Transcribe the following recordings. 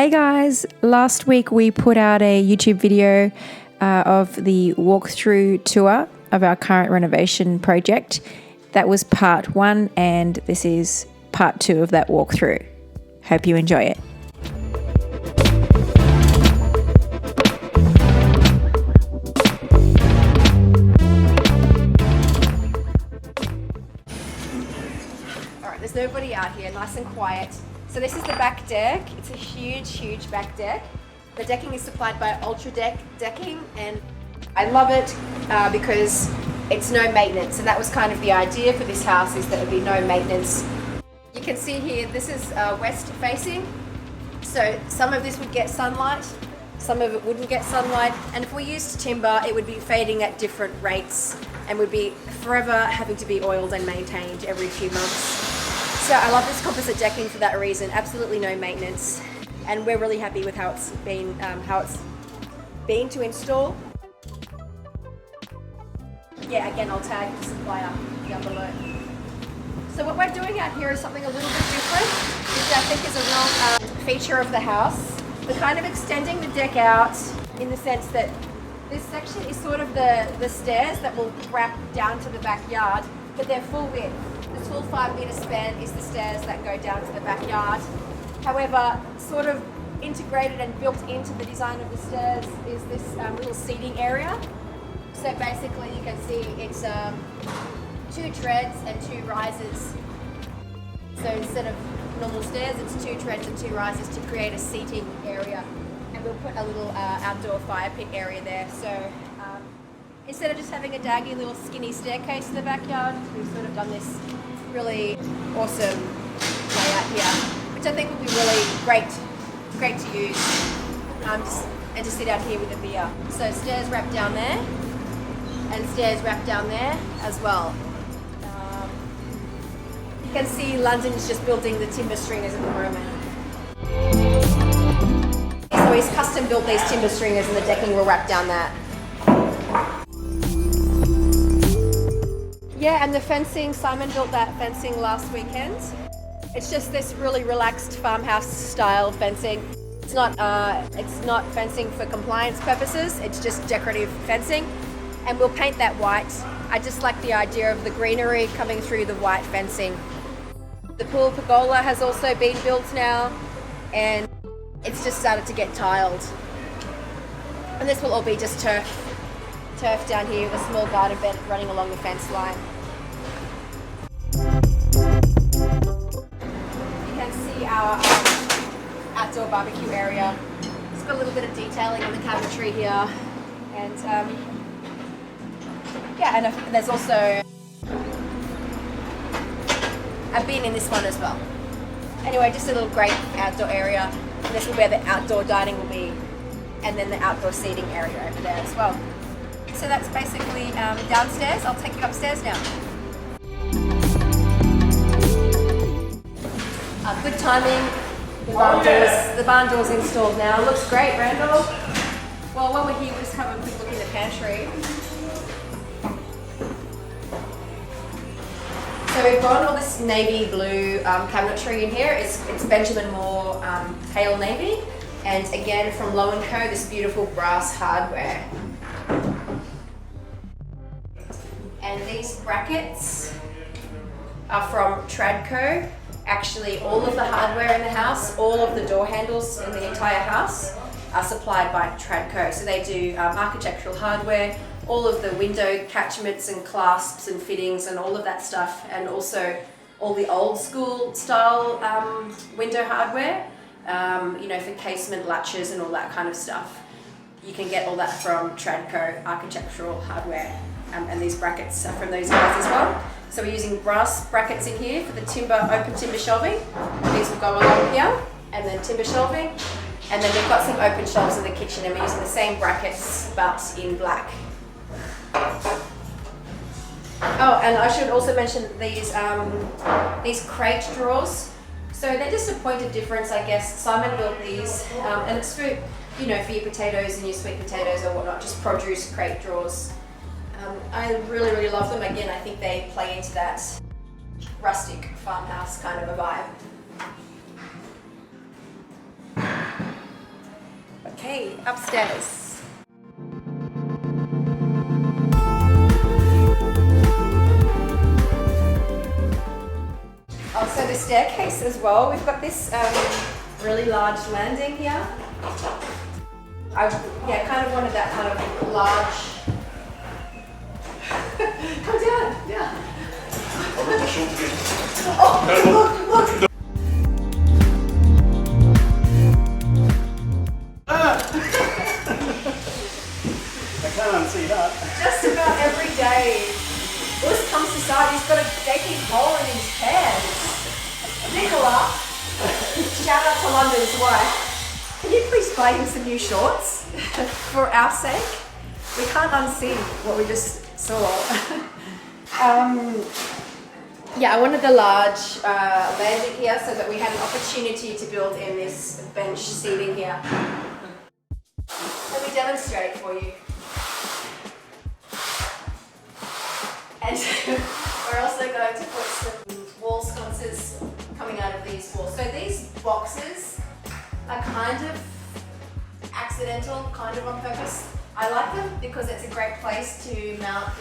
Hey guys, last week we put out a YouTube video of the walkthrough tour of our current renovation project. That was part 1 and this is part 2 of that walkthrough. Hope you enjoy it. Alright, there's nobody out here, nice and quiet. So this is the back deck. It's a huge back deck. The decking is supplied by Ultra Deck decking, and I love it because it's no maintenance. And that was kind of the idea for this house, is that it would be no maintenance. You can see here, this is west facing. So some of this would get sunlight, some of it wouldn't get sunlight. And if we used timber, it would be fading at different rates and would be forever having to be oiled and maintained every few months. So I love this composite decking for that reason. Absolutely no maintenance, and we're really happy with how it's been to install. Yeah, again, I'll tag the supplier down below. So what we're doing out here is something a little bit different, which I think is a real feature of the house. We're kind of extending the deck out in the sense that this section is sort of the stairs that will wrap down to the backyard, but they're full width. The full 5-meter span is the stairs that go down to the backyard. However, sort of integrated and built into the design of the stairs is this little seating area. So basically you can see it's 2 treads and 2 rises. So instead of normal stairs, it's 2 treads and 2 rises to create a seating area. And we'll put a little outdoor fire pit area there. So instead of just having a daggy little skinny staircase in the backyard, we've sort of done this really awesome layout here, which I think will be really great to use and to sit out here with a beer. So stairs wrap down there and stairs wrap down there as well. You can see London's just building the timber stringers at the moment. So he's custom built these timber stringers and the decking will wrap down that. Yeah, and the fencing, Simon built that fencing last weekend. It's just this really relaxed farmhouse style fencing. It's not fencing for compliance purposes, it's just decorative fencing. And we'll paint that white. I just like the idea of the greenery coming through the white fencing. The pool pergola has also been built now, and it's just started to get tiled. And this will all be just turf down here with a small garden bed running along the fence line. You can see our outdoor barbecue area. It's got a little bit of detailing on the cabinetry here, and yeah, and there's also a bin in this one as well. Anyway, just a little great outdoor area. And this is where the outdoor dining will be, and then the outdoor seating area over there as well. So that's basically downstairs. I'll take you upstairs now. Good timing. The barn door's installed now. Looks great, Randall. Well, while we're here, we'll just have a quick look in the pantry. So we've got all this navy blue cabinetry in here. It's Benjamin Moore pale navy, and again from Low & Co, this beautiful brass hardware. And these brackets are from Tradco. Actually, all of the hardware in the house, all of the door handles in the entire house are supplied by Tradco. So they do architectural hardware, all of the window catchments and clasps and fittings and all of that stuff, and also all the old school style window hardware, for casement latches and all that kind of stuff. You can get all that from Tradco architectural hardware. And these brackets are from those guys as well. So we're using brass brackets in here for the open timber shelving. These will go along here, and then timber shelving. And then we've got some open shelves in the kitchen, and we're using the same brackets but in black. Oh, and I should also mention these crate drawers. So they're just a point of difference, I guess. Simon built these, and it's for for your potatoes and your sweet potatoes or whatnot, just produce crate drawers. I really love them. Again, I think they play into that rustic farmhouse kind of a vibe. Okay, upstairs. Also the staircase as well. We've got this really large landing here. I kind of wanted that kind of large. Come down, yeah. Oh, look! I can't unsee that. Just about every day, Urs comes to site, he's got a gaping hole in his pants. Nicola, shout out to London's wife. Can you please buy him some new shorts for our sake? We can't unsee what we just saw. Yeah, I wanted the large landing here so that we had an opportunity to build in this bench seating here. Let me demonstrate for you. And we're also going to put some wall sconces coming out of these walls. So these boxes are kind of accidental, kind of on purpose. I like them because it's a great place to mount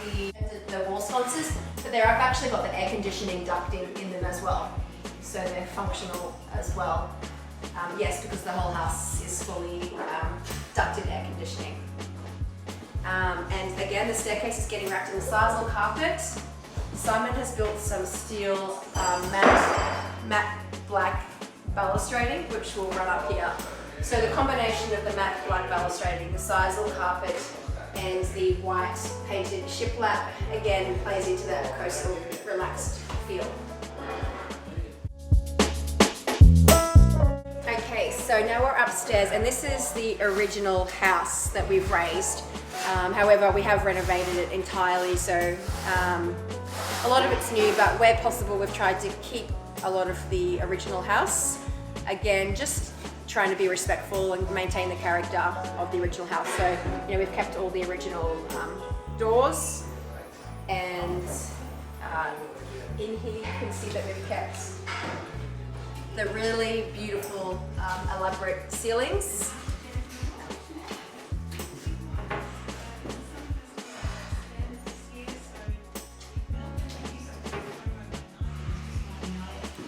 the wall sconces, but I've actually got the air conditioning duct in them as well. So they're functional as well. Yes, because the whole house is fully ducted air conditioning. And again, the staircase is getting wrapped in the sisal carpet. Simon has built some steel matte black balustrading, which will run up here. So the combination of the matte black balustrading, the sisal carpet, and the white painted shiplap again plays into that coastal, relaxed feel. Okay, so now we're upstairs, and this is the original house that we've raised. However, we have renovated it entirely, so a lot of it's new, but where possible we've tried to keep a lot of the original house. Again, just trying to be respectful and maintain the character of the original house. So, you know, we've kept all the original doors, and in here you can see that we've kept the really beautiful elaborate ceilings.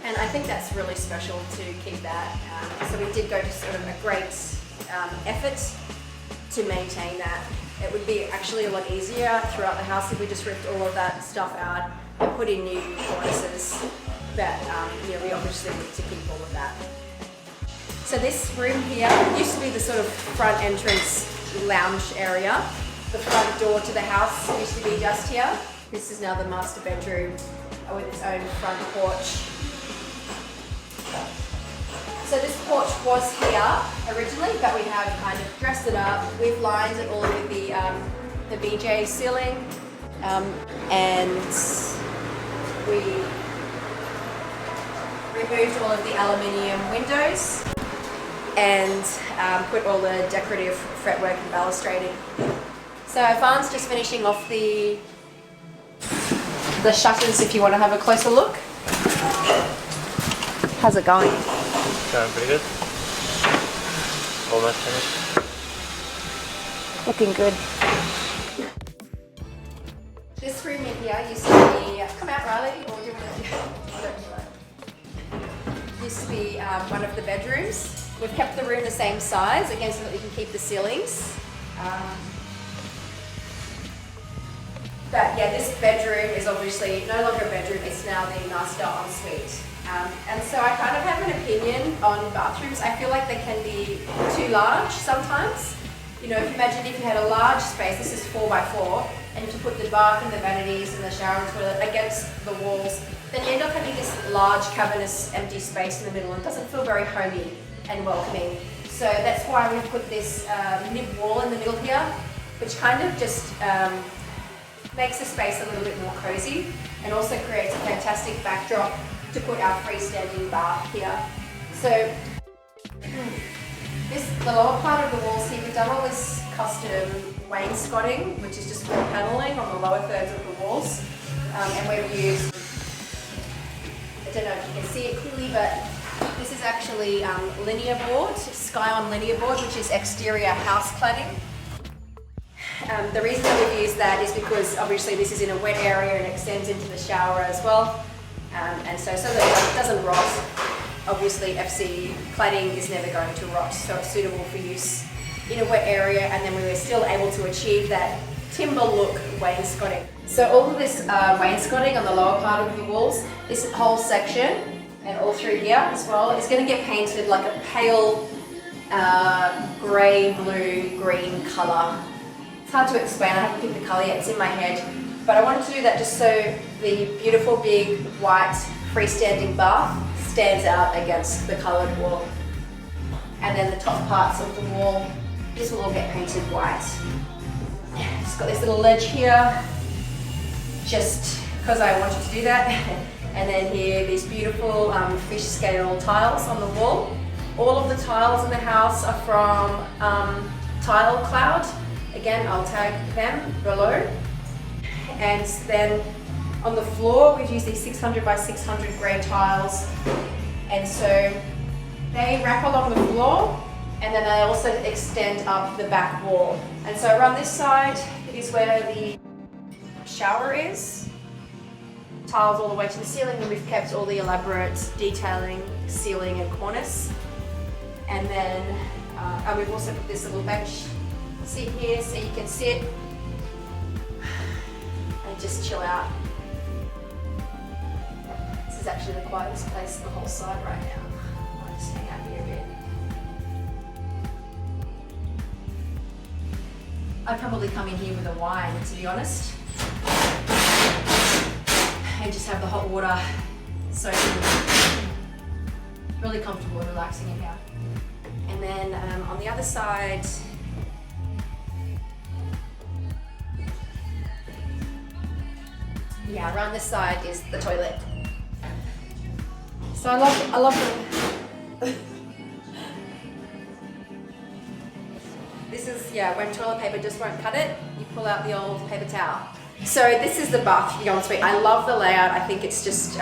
And I think that's really special to keep that. So we did go to sort of a great effort to maintain that. It would be actually a lot easier throughout the house if we just ripped all of that stuff out and put in new cornices. But yeah, we obviously need to keep all of that. So this room here used to be the sort of front entrance lounge area. The front door to the house used to be just here. This is now the master bedroom with its own front porch. So this porch was here originally, but we have kind of dressed it up. We've lined it all with the BJ ceiling, and we removed all of the aluminium windows and put all the decorative fretwork and balustrading. So Farn's just finishing off the shutters if you want to have a closer look. How's it going? Going pretty good. Almost finished. Looking good. This room in here used to be, come out Riley, or do you want to, used to be one of the bedrooms. We've kept the room the same size, again, so that we can keep the ceilings. But yeah, this bedroom is obviously no longer a bedroom, it's now the master ensuite. And so I kind of have an opinion on bathrooms. I feel like they can be too large sometimes. You know, if you imagine if you had a large space, this is 4x4, and to put the bath and the vanities and the shower and toilet against the walls, then you end up having this large cavernous empty space in the middle, and it doesn't feel very homey and welcoming. So that's why we've put this nib wall in the middle here, which kind of just makes the space a little bit more cozy, and also creates a fantastic backdrop to put our freestanding bath here. So the lower part of the walls here, we've done all this custom wainscoting, which is just wood panelling on the lower thirds of the walls. And we've used, I don't know if you can see it clearly, but This is actually linear board, Sky-on linear board, which is exterior house cladding. The reason that we've used that is because obviously this is in a wet area and extends into the shower as well. And so that it doesn't rot. Obviously FC cladding is never going to rot, so it's suitable for use in a wet area, and then we were still able to achieve that timber look wainscoting. So all of this wainscoting on the lower part of the walls, this whole section and all through here as well, is going to get painted like a pale grey, blue, green colour. It's hard to explain, I haven't picked the colour yet, it's in my head. But I wanted to do that just so the beautiful big white freestanding bath stands out against the coloured wall. And then the top parts of the wall, this will all get painted white. Just got this little ledge here, just because I wanted to do that. And then here, these beautiful fish scale tiles on the wall. All of the tiles in the house are from Tile Cloud. Again, I'll tag them below. And then on the floor, we've used these 600 by 600 grey tiles. And so they wrap along the floor, and then they also extend up the back wall. And so around this side is where the shower is. Tiles all the way to the ceiling, and we've kept all the elaborate detailing, ceiling and cornice. And then and we've also put this little bench seat here so you can sit and just chill out. This is actually the quietest place on the whole side right now. I'll just hang out here a bit. I'd probably come in here with a wine, to be honest, and just have the hot water soaking. Really comfortable and relaxing in here. And then on the other side, yeah, around this side is the toilet. So I love the this is, yeah, when toilet paper just won't cut it, you pull out the old paper towel. So this is the bath ensuite. I love the layout. I think it's just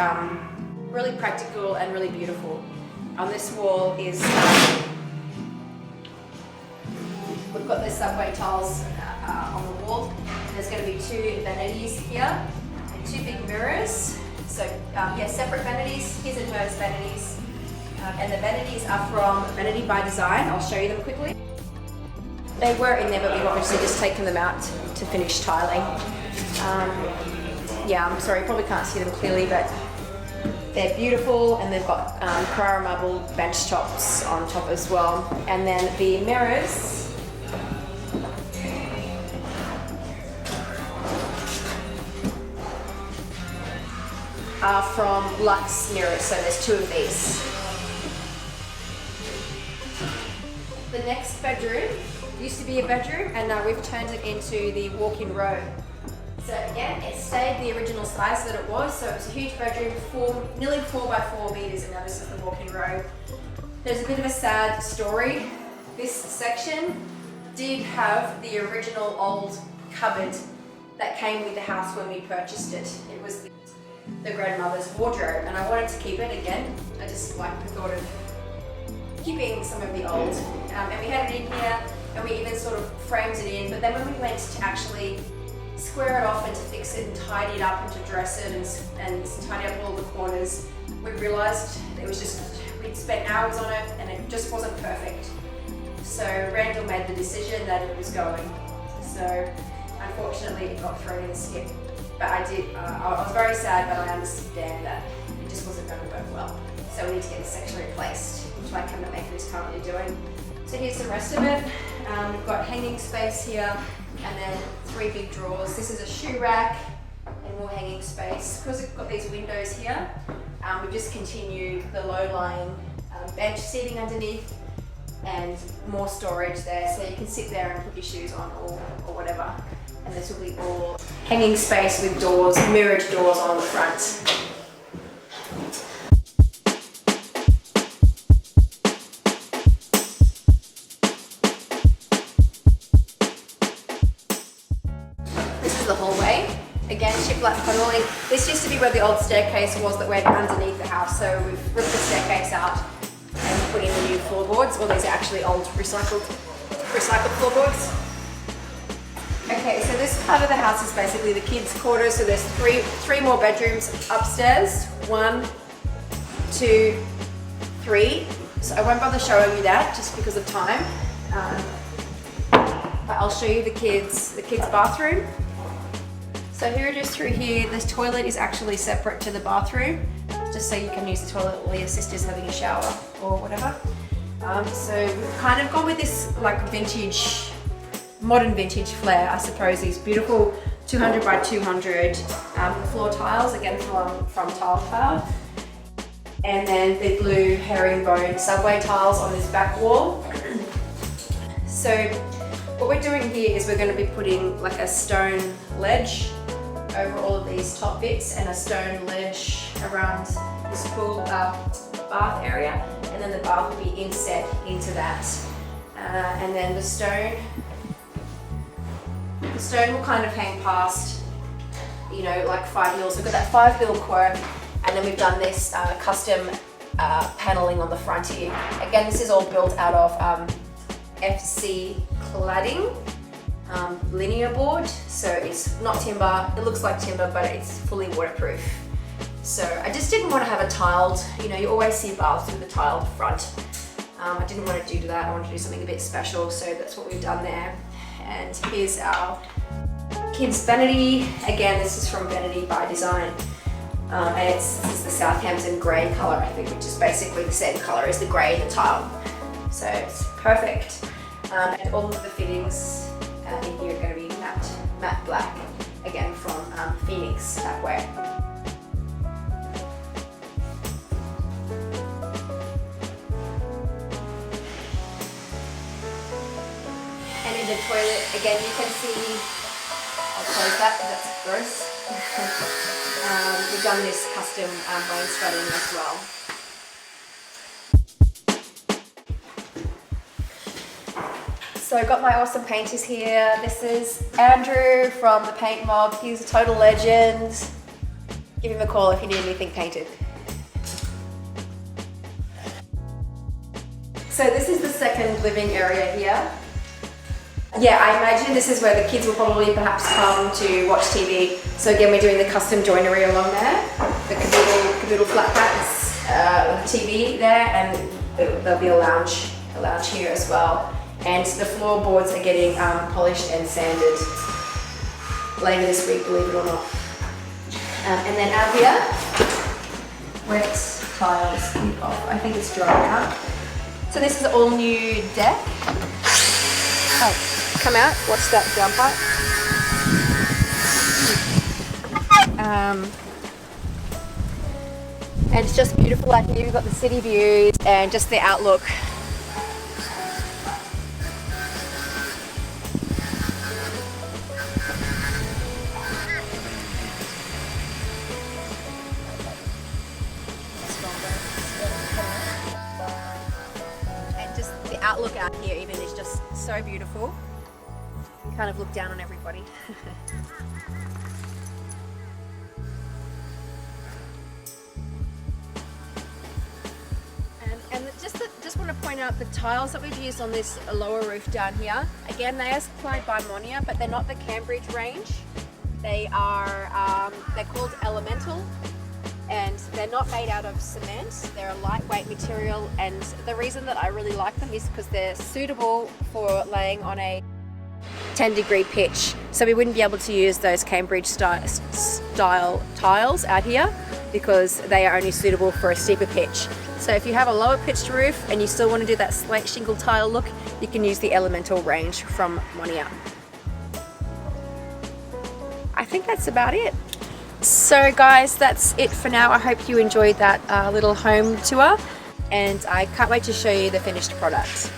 really practical and really beautiful. On this wall is we've got the subway tiles on the wall. There's going to be 2 vanities here and 2 big mirrors. So yeah, separate vanities, his and hers vanities. And the vanities are from Vanity by Design. I'll show you them quickly. They were in there, but we've obviously just taken them out to finish tiling. Yeah, I'm sorry, you probably can't see them clearly, but they're beautiful, and they've got Carrara marble bench tops on top as well. And then the mirrors are from Luxe Mirrors, so there's 2 of these. The next bedroom used to be a bedroom, and now we've turned it into the walk-in robe. So again, it stayed the original size that it was, so it was a huge bedroom, nearly 4 by 4 meters, and now this is the walk-in robe. There's a bit of a sad story. This section did have the original old cupboard that came with the house when we purchased it. It was the grandmother's wardrobe, and I wanted to keep it again. I just like the thought of keeping some of the old. And we had it in here, and we even sort of framed it in, but then when we went to actually square it off and to fix it and tidy it up and to dress it and tidy up all the corners, we realised it was just, we'd spent hours on it and it just wasn't perfect. So Randall made the decision that it was going. So unfortunately it got thrown in the skip. But I was very sad, but I understand that it just wasn't going to work well. So we need to get this section replaced, which my cabinet maker is currently doing. So here's the rest of it. We've got hanging space here, and then 3 big drawers. This is a shoe rack and more hanging space. Because we've got these windows here, we just continue the low-lying bench seating underneath and more storage there, so you can sit there and put your shoes on or whatever. And this will be all hanging space with doors, mirrored doors on the front. This is the hallway. Again, shiplap paneling. This used to be where the old staircase was that went underneath the house, so we've ripped the staircase out and put in the new floorboards. Well, these are actually old recycled floorboards. Okay, so this part of the house is basically the kids' quarters. So there's three more bedrooms upstairs. 1, 2, 3. So I won't bother showing you that just because of time. But I'll show you the kids' bathroom. So here it is through here. This toilet is actually separate to the bathroom, just so you can use the toilet while your sister's having a shower or whatever. So we've kind of gone with this like vintage, modern vintage flair, I suppose. These beautiful 200 by 200 floor tiles, again from Tile Cloud. And then the blue herringbone subway tiles on this back wall. So what we're doing here is we're going to be putting like a stone ledge over all of these top bits and a stone ledge around this cool bath area, and then the bath will be inset into that. And then the stone will kind of hang past, you know, like 5 mils. We've got that 5 mil quirk, and then we've done this custom paneling on the front here. Again, this is all built out of FC cladding, linear board, so it's not timber. It looks like timber, but it's fully waterproof. So I just didn't want to have a tiled, you know, you always see baths with a tiled front. I didn't want to do that. I wanted to do something a bit special, so that's what we've done there. And here's our kids' vanity. Again, this is from Vanity by Design. And this is the Southampton grey colour, I think, which is basically the same colour as the grey in the tile. So it's perfect. And all of the fittings in here are going to be matte black, again from Phoenix that way. And in the toilet, again, you can see, I'll close that because that's gross. We've done this custom wainscoting as well. So I've got my awesome painters here. This is Andrew from the Paint Mob. He's a total legend. Give him a call if you need anything painted. So this is the second living area here. Yeah, I imagine this is where the kids will probably perhaps come to watch TV. So again, we're doing the custom joinery along there. The caboodle flat packs, with the TV there, and there'll be a lounge here as well. And the floorboards are getting polished and sanded later this week, believe it or not. And then out here, wet tiles off. I think it's dry now. So this is all new deck. Oh, come out, watch that jumper. And it's just beautiful out here. We've got the city views and just the outlook. Outlook out here even is just so beautiful. You kind of look down on everybody. and just want to point out the tiles that we've used on this lower roof down here. Again, they are supplied by Monia, but they're not the Cambridge range. They are they're called Elemental. And they're not made out of cement. They're a lightweight material, and the reason that I really like them is because they're suitable for laying on a 10-degree pitch. So we wouldn't be able to use those Cambridge style tiles out here because they are only suitable for a steeper pitch. So if you have a lower pitched roof and you still want to do that slate shingle tile look, you can use the Elemental range from Monia. I think that's about it. So guys, that's it for now. I hope you enjoyed that little home tour, and I can't wait to show you the finished product.